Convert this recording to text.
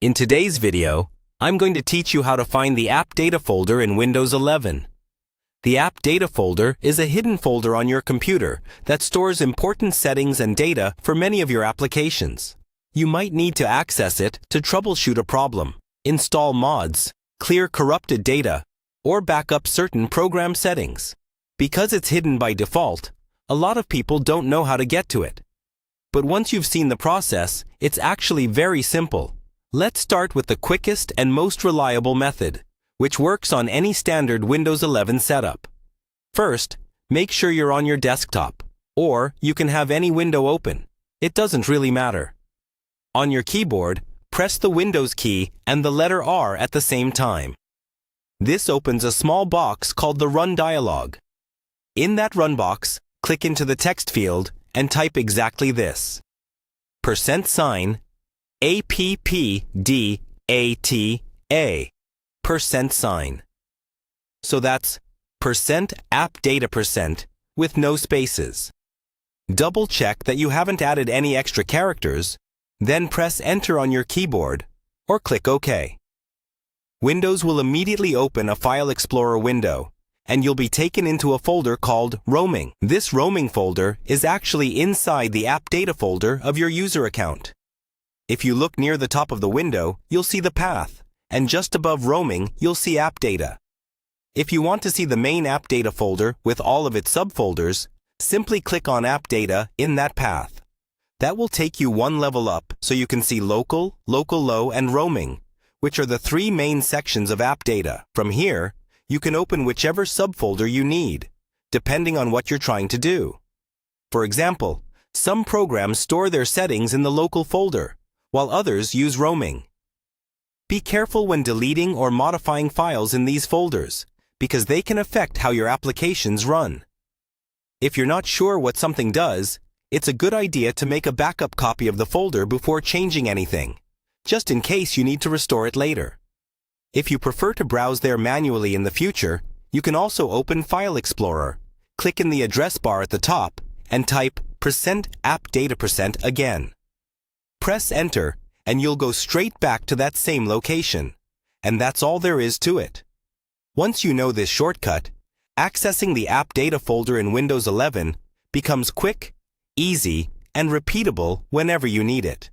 In today's video, I'm going to teach you how to find the App Data folder in Windows 11. The App Data folder is a hidden folder on your computer that stores important settings and data for many of your applications. You might need to access it to troubleshoot a problem, install mods, clear corrupted data, or back up certain program settings. Because it's hidden by default, a lot of people don't know how to get to it. But once you've seen the process, it's actually very simple. Let's start with the quickest and most reliable method, which works on any standard Windows 11 setup. First, make sure you're on your desktop, or you can have any window open. It doesn't really matter. On your keyboard, press the Windows key and the letter R at the same time. This opens a small box called the Run dialog. In that Run box, click into the text field and type exactly this: %, APPDATA, %. So that's %appdata% with no spaces. Double check that you haven't added any extra characters, then press Enter on your keyboard or click OK. Windows will immediately open a File Explorer window, and you'll be taken into a folder called Roaming. This Roaming folder is actually inside the App Data folder of your user account. If you look near the top of the window, you'll see the path, and just above Roaming, you'll see App Data. If you want to see the main App Data folder with all of its subfolders, simply click on App Data in that path. That will take you one level up so you can see Local, Local Low, and Roaming, which are the three main sections of App Data. From here, you can open whichever subfolder you need, depending on what you're trying to do. For example, some programs store their settings in the Local folder, while others use Roaming. Be careful when deleting or modifying files in these folders, because they can affect how your applications run. If you're not sure what something does, it's a good idea to make a backup copy of the folder before changing anything, just in case you need to restore it later. If you prefer to browse there manually in the future, you can also open File Explorer, click in the address bar at the top, and type %appdata% again. Press Enter, and you'll go straight back to that same location. And that's all there is to it. Once you know this shortcut, accessing the App Data folder in Windows 11 becomes quick, easy, and repeatable whenever you need it.